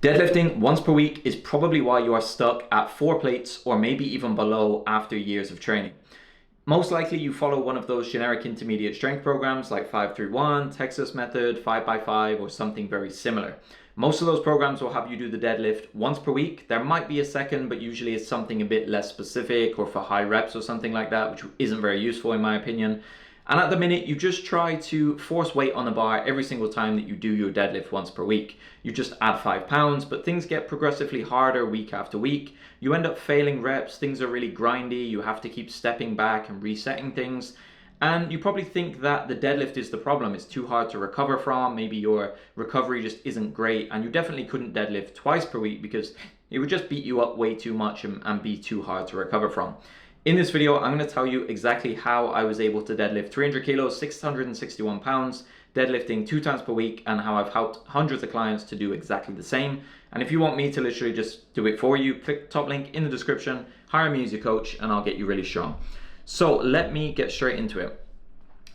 Deadlifting once per week is probably why you are stuck at 4 plates or maybe even below after years of training. Most likely you follow one of those generic intermediate strength programs like 5-3-1, Texas method, 5x5, or something very similar. Most of those programs will have you do the deadlift once per week. There might be a second, but usually it's something a bit less specific or for high reps or something like that, which isn't very useful in my opinion. And at the minute, you just try to force weight on the bar every single time that you do your deadlift once per week. You just add 5 pounds, but things get progressively harder week after week. You end up failing reps, things are really grindy, you have to keep stepping back and resetting things. And you probably think that the deadlift is the problem. It's too hard to recover from. Maybe your recovery just isn't great. And you definitely couldn't deadlift twice per week because it would just beat you up way too much and be too hard to recover from. In this video, I'm going to tell you exactly how I was able to deadlift 300 kilos, 661 pounds, deadlifting 2 times per week, and how I've helped hundreds of clients to do exactly the same. And if you want me to literally just do it for you, click the top link in the description, hire me as your coach, and I'll get you really strong. So let me get straight into it.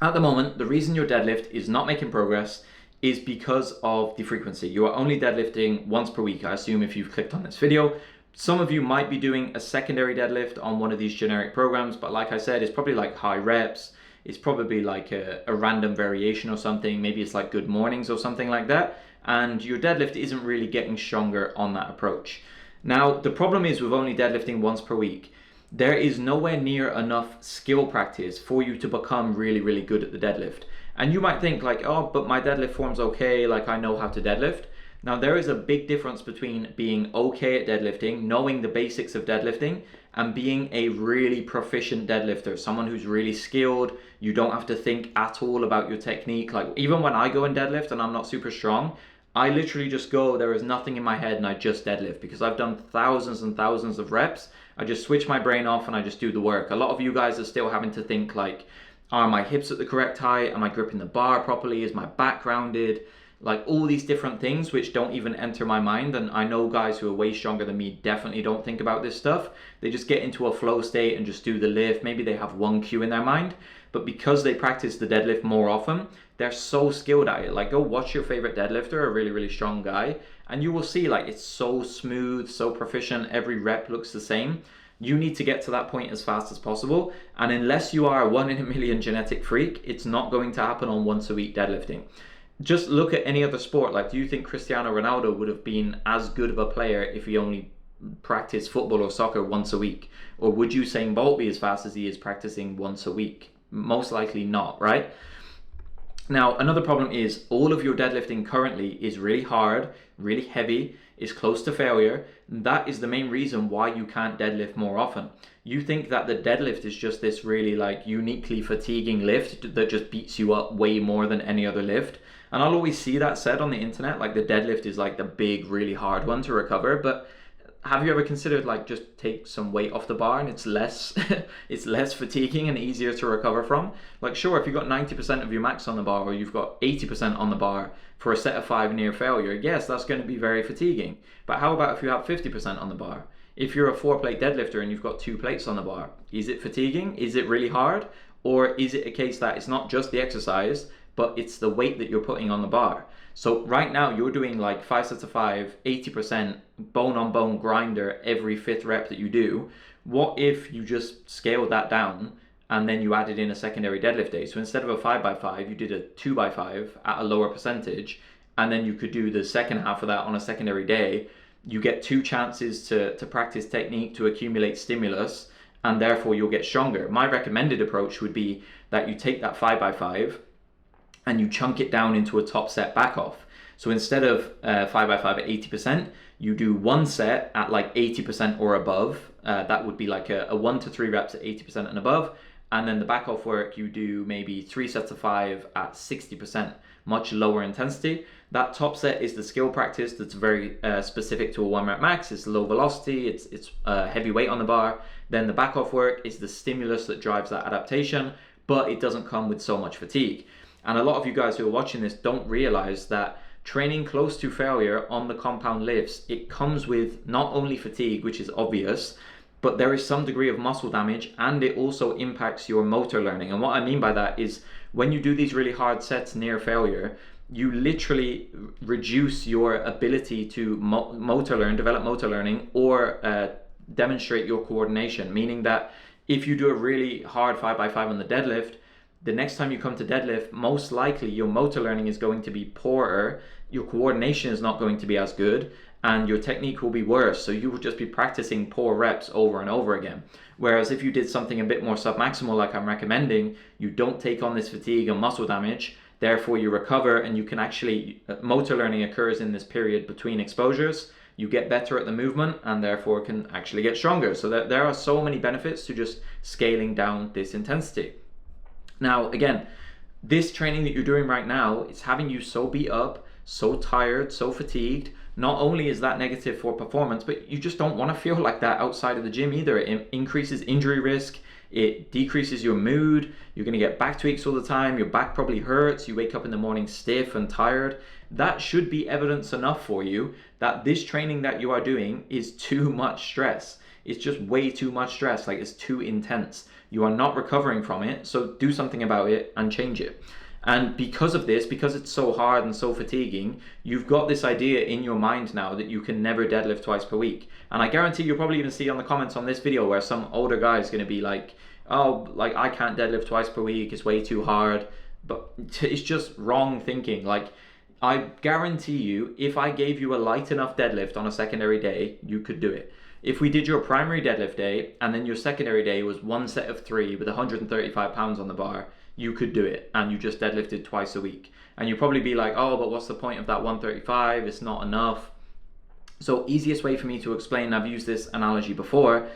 At the moment, the reason your deadlift is not making progress is because of the frequency. You are only deadlifting once per week, I assume, if you've clicked on this video. Some of you might be doing a secondary deadlift on one of these generic programs, but like I said, it's probably like high reps. It's probably like a random variation or something. Maybe it's like good mornings or something like that. And your deadlift isn't really getting stronger on that approach. Now, the problem is with only deadlifting once per week, there is nowhere near enough skill practice for you to become really, really good at the deadlift. And you might think like, oh, but my deadlift form's okay, like I know how to deadlift. Now, there is a big difference between being okay at deadlifting, knowing the basics of deadlifting, and being a really proficient deadlifter, someone who's really skilled. You don't have to think at all about your technique. Like even when I go and deadlift and I'm not super strong, I literally just go, there is nothing in my head and I just deadlift because I've done thousands and thousands of reps. I just switch my brain off and I just do the work. A lot of you guys are still having to think like, are my hips at the correct height? Am I gripping the bar properly? Is my back grounded? Like all these different things which don't even enter my mind. And I know guys who are way stronger than me definitely don't think about this stuff. They just get into a flow state and just do the lift. Maybe they have one cue in their mind, but because they practice the deadlift more often, they're so skilled at it. Like go watch your favorite deadlifter, a really, really strong guy, and you will see like it's so smooth, so proficient. Every rep looks the same. You need to get to that point as fast as possible. And unless you are a 1 in a million genetic freak, it's not going to happen on once a week deadlifting. Just look at any other sport. Like, do you think Cristiano Ronaldo would have been as good of a player if he only practiced football or soccer once a week? Or would Usain Bolt be as fast as he is practicing once a week? Most likely not, right? Now, another problem is all of your deadlifting currently is really hard, really heavy, is close to failure. That is the main reason why you can't deadlift more often. You think that the deadlift is just this really like uniquely fatiguing lift that just beats you up way more than any other lift. And I'll always see that said on the internet, like the deadlift is like the big, really hard one to recover. But have you ever considered like just take some weight off the bar and it's less it's less fatiguing and easier to recover from? Like sure, if you've got 90% of your max on the bar or you've got 80% on the bar for a set of 5 near failure, yes, that's going to be very fatiguing. But how about if you have 50% on the bar? If you're a 4-plate deadlifter and you've got 2 plates on the bar, is it fatiguing? Is it really hard? Or is it a case that it's not just the exercise, but it's the weight that you're putting on the bar? So right now you're doing like 5 sets of 5, 80% bone on bone grinder every 5th rep that you do. What if you just scaled that down and then you added in a secondary deadlift day? So instead of a 5x5, you did a 2x5 at a lower percentage, and then you could do the second half of that on a secondary day. You get 2 chances to practice technique, to accumulate stimulus, and therefore you'll get stronger. My recommended approach would be that you take that 5x5 and you chunk it down into a top set back off. So instead of 5x5 at 80%, you do 1 set at like 80% or above. That would be like a 1 to 3 reps at 80% and above. And then the back off work, you do maybe 3 sets of 5 at 60%, much lower intensity. That top set is the skill practice that's very specific to a 1 rep max. It's low velocity, it's heavy weight on the bar. Then the back off work is the stimulus that drives that adaptation, but it doesn't come with so much fatigue. And a lot of you guys who are watching this don't realize that training close to failure on the compound lifts, it comes with not only fatigue, which is obvious, but there is some degree of muscle damage, and it also impacts your motor learning. And what I mean by that is when you do these really hard sets near failure, you literally reduce your ability to develop motor learning, or demonstrate your coordination. Meaning that if you do a really hard 5x5 on the deadlift, the next time you come to deadlift, most likely your motor learning is going to be poorer, your coordination is not going to be as good, and your technique will be worse. So you will just be practicing poor reps over and over again. Whereas if you did something a bit more submaximal, like I'm recommending, you don't take on this fatigue and muscle damage, therefore you recover, and you can actually, motor learning occurs in this period between exposures. You get better at the movement and therefore can actually get stronger. So there are so many benefits to just scaling down this intensity. Now, again, this training that you're doing right now is having you so beat up, so tired, so fatigued. Not only is that negative for performance, but you just don't want to feel like that outside of the gym either. It increases injury risk, it decreases your mood, you're going to get back tweaks all the time, your back probably hurts, you wake up in the morning stiff and tired. That should be evidence enough for you that this training that you are doing is too much stress. It's just way too much stress, like it's too intense. You are not recovering from it, so do something about it and change it. And because of this, because it's so hard and so fatiguing, you've got this idea in your mind now that you can never deadlift twice per week. And I guarantee you'll probably even see on the comments on this video where some older guy is going to be like, oh, like I can't deadlift twice per week, it's way too hard. But it's just wrong thinking. Like, I guarantee you, if I gave you a light enough deadlift on a secondary day, you could do it. If we did your primary deadlift day and then your secondary day was one set of 3 with 135 pounds on the bar, you could do it, and you just deadlifted twice a week. And you'd probably be like, oh, but what's the point of that 135? It's not enough. So easiest way for me to explain, I've used this analogy before,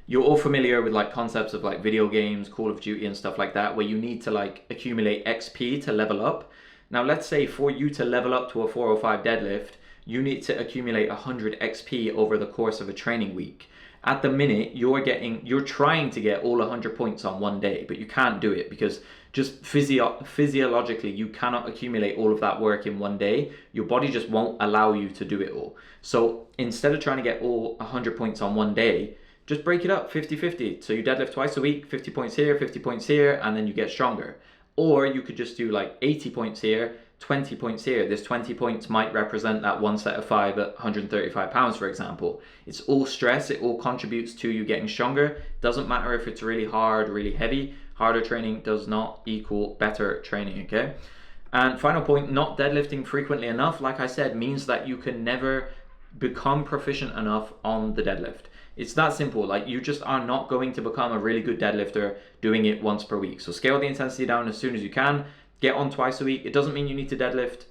you're all familiar with like concepts of like video games, Call of Duty and stuff like that, where you need to like accumulate XP to level up. Now let's say for you to level up to a 405 deadlift, you need to accumulate 100 XP over the course of a training week. At the minute, you're trying to get all 100 points on one day, but you can't do it because just physiologically, you cannot accumulate all of that work in one day. Your body just won't allow you to do it all. So instead of trying to get all 100 points on one day, just break it up 50-50. So you deadlift twice a week, 50 points here, 50 points here, and then you get stronger. Or you could just do like 80 points here, 20 points here. This 20 points might represent that one set of 5 at 135 pounds, for example. It's all stress. It all contributes to you getting stronger. Doesn't matter if it's really hard, really heavy. Harder training does not equal better training, okay? And final point, not deadlifting frequently enough, like I said, means that you can never become proficient enough on the deadlift. It's that simple. Like, you just are not going to become a really good deadlifter doing it once per week. So scale the intensity down as soon as you can. Get on twice a week. It doesn't mean you need to deadlift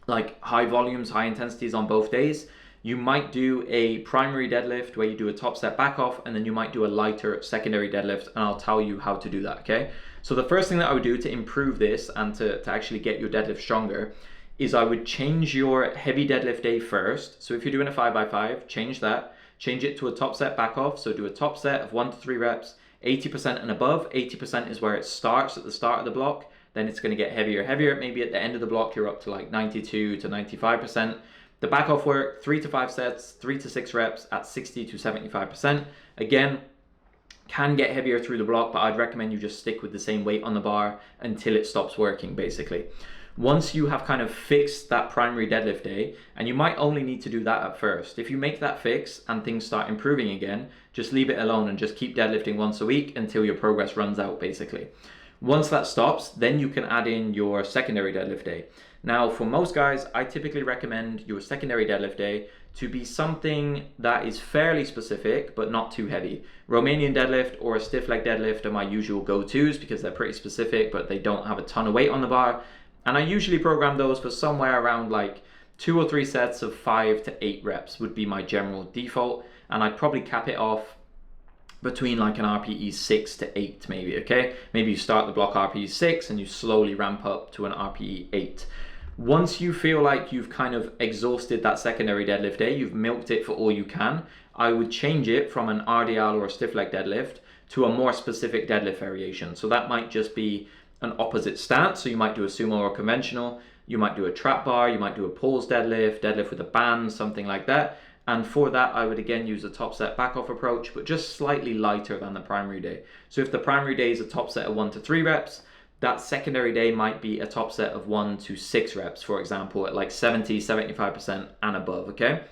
like high volumes, high intensities on both days. You might do a primary deadlift where you do a top set back off, and then you might do a lighter secondary deadlift, and I'll tell you how to do that, okay? So the first thing that I would do to improve this and to actually get your deadlift stronger is I would change your heavy deadlift day first. So if you're doing a 5x5, change that. Change it to a top set back off. So do a top set of 1 to 3 reps, 80% and above. 80% is where it starts at the start of the block. Then it's going to get heavier. Maybe at the end of the block, you're up to like 92 to 95%. The back off work, 3 to 5 sets, 3 to 6 reps at 60 to 75%. Again, can get heavier through the block, but I'd recommend you just stick with the same weight on the bar until it stops working, basically. Once you have kind of fixed that primary deadlift day, and you might only need to do that at first. If you make that fix and things start improving again, just leave it alone and just keep deadlifting once a week until your progress runs out, basically. Once that stops, then you can add in your secondary deadlift day. Now, for most guys, I typically recommend your secondary deadlift day to be something that is fairly specific, but not too heavy. Romanian deadlift or a stiff leg deadlift are my usual go-tos because they're pretty specific, but they don't have a ton of weight on the bar. And I usually program those for somewhere around like 2 or 3 sets of 5 to 8 reps would be my general default. And I'd probably cap it off between like an RPE 6 to 8 maybe, okay? Maybe you start the block RPE 6 and you slowly ramp up to an RPE 8. Once you feel like you've kind of exhausted that secondary deadlift day, you've milked it for all you can, I would change it from an RDL or a stiff leg deadlift to a more specific deadlift variation. So that might just be an opposite stance. So you might do a sumo or conventional, you might do a trap bar, you might do a pause deadlift, deadlift with a band, something like that. And for that, I would again use a top set back off approach, but just slightly lighter than the primary day. So if the primary day is a top set of 1 to 3 reps, that secondary day might be a top set of 1 to 6 reps, for example, at like 70, 75% and above, okay?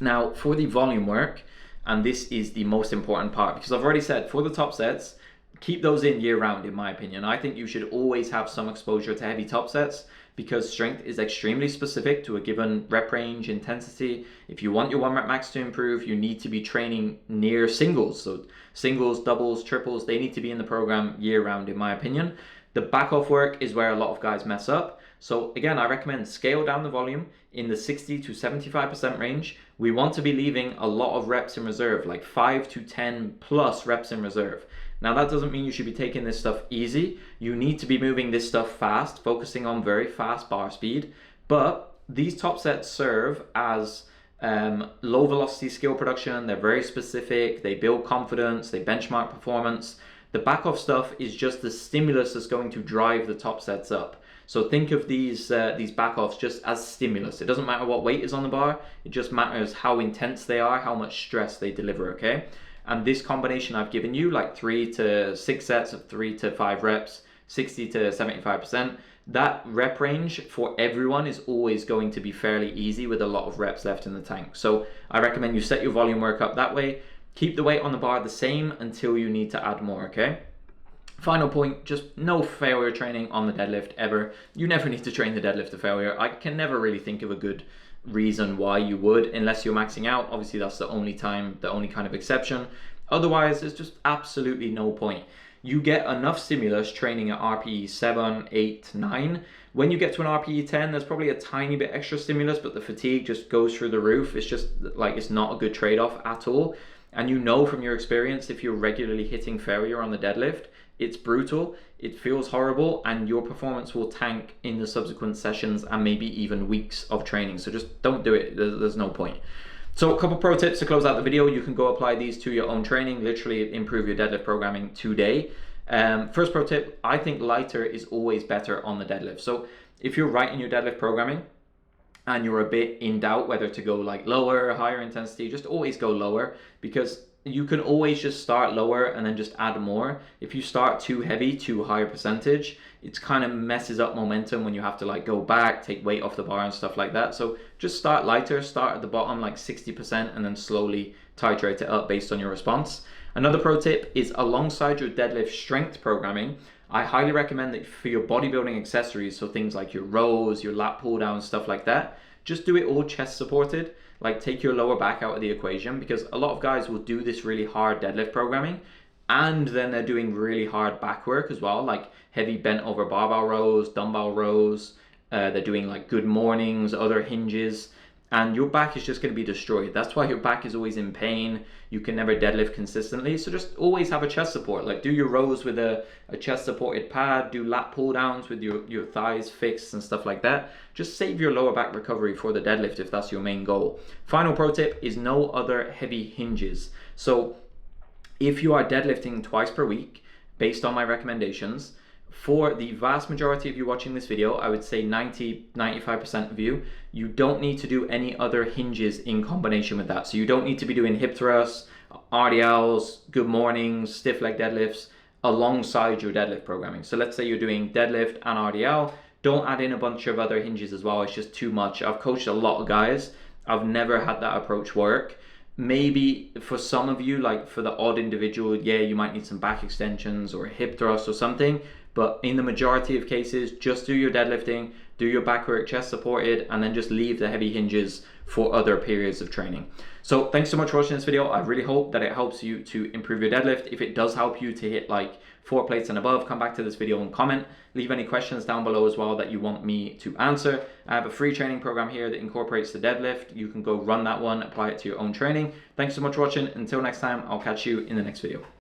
Now, for the volume work, and this is the most important part, because I've already said for the top sets, keep those in year round, in my opinion. I think you should always have some exposure to heavy top sets because strength is extremely specific to a given rep range, intensity. If you want your 1 rep max to improve, you need to be training near singles. So singles, doubles, triples, they need to be in the program year round, in my opinion. The back off work is where a lot of guys mess up. So again, I recommend scale down the volume in the 60 to 75% range. We want to be leaving a lot of reps in reserve, like 5 to 10 plus reps in reserve. Now that doesn't mean you should be taking this stuff easy. You need to be moving this stuff fast, focusing on very fast bar speed. But these top sets serve as low velocity skill production. They're very specific. They build confidence. They benchmark performance. The back off stuff is just the stimulus that's going to drive the top sets up. So think of these back offs just as stimulus. It doesn't matter what weight is on the bar. It just matters how intense they are, how much stress they deliver, okay? And this combination I've given you, like 3 to 6 sets of 3 to 5 reps, 60 to 75%, that rep range for everyone is always going to be fairly easy with a lot of reps left in the tank. So I recommend you set your volume work up that way. Keep the weight on the bar the same until you need to add more, okay? Final point, just no failure training on the deadlift ever. You never need to train the deadlift to failure. I can never really think of a good reason why you would, unless you're maxing out. Obviously that's the only time, the only kind of exception. Otherwise, there's just absolutely no point. You get enough stimulus training at RPE 7, 8, 9. When you get to an RPE 10, there's probably a tiny bit extra stimulus, but the fatigue just goes through the roof. It's just like, it's not a good trade-off at all. And you know from your experience, if you're regularly hitting failure on the deadlift, it's brutal, it feels horrible, and your performance will tank in the subsequent sessions and maybe even weeks of training. So just don't do it, there's no point. So a couple pro tips to close out the video. You can go apply these to your own training, literally improve your deadlift programming today. First pro tip, I think lighter is always better on the deadlift. So if you're right in your deadlift programming and you're a bit in doubt whether to go like lower, higher intensity, just always go lower, because you can always just start lower and then just add more. If you start too heavy, too high a percentage, it kind of messes up momentum when you have to like go back, take weight off the bar and stuff like that. So just start lighter, start at the bottom like 60% and then slowly titrate it up based on your response. Another pro tip is alongside your deadlift strength programming, I highly recommend that for your bodybuilding accessories, so things like your rows, your lat pull downs, stuff like that, just do it all chest supported. Like take your lower back out of the equation, because a lot of guys will do this really hard deadlift programming and then they're doing really hard back work as well, like heavy bent over barbell rows, dumbbell rows, they're doing like good mornings, other hinges, and your back is just going to be destroyed. That's why your back is always in pain. You can never deadlift consistently. So just always have a chest support. Like do your rows with a chest supported pad, do lat pull downs with your thighs fixed and stuff like that. Just save your lower back recovery for the deadlift if that's your main goal. Final pro tip is no other heavy hinges. So if you are deadlifting twice per week, based on my recommendations, for the vast majority of you watching this video, I would say 90-95% of you, you don't need to do any other hinges in combination with that. So you don't need to be doing hip thrusts, RDLs, good mornings, stiff leg deadlifts alongside your deadlift programming. So let's say you're doing deadlift and RDL, don't add in a bunch of other hinges as well. It's just too much. I've coached a lot of guys. I've never had that approach work. Maybe for some of you, like for the odd individual, yeah, you might need some back extensions or a hip thrust or something. But in the majority of cases, just do your deadlifting, do your back work, chest supported, and then just leave the heavy hinges for other periods of training. So thanks so much for watching this video. I really hope that it helps you to improve your deadlift. If it does help you to hit like 4 plates and above, come back to this video and comment. Leave any questions down below as well that you want me to answer. I have a free training program here that incorporates the deadlift. You can go run that one, apply it to your own training. Thanks so much for watching. Until next time, I'll catch you in the next video.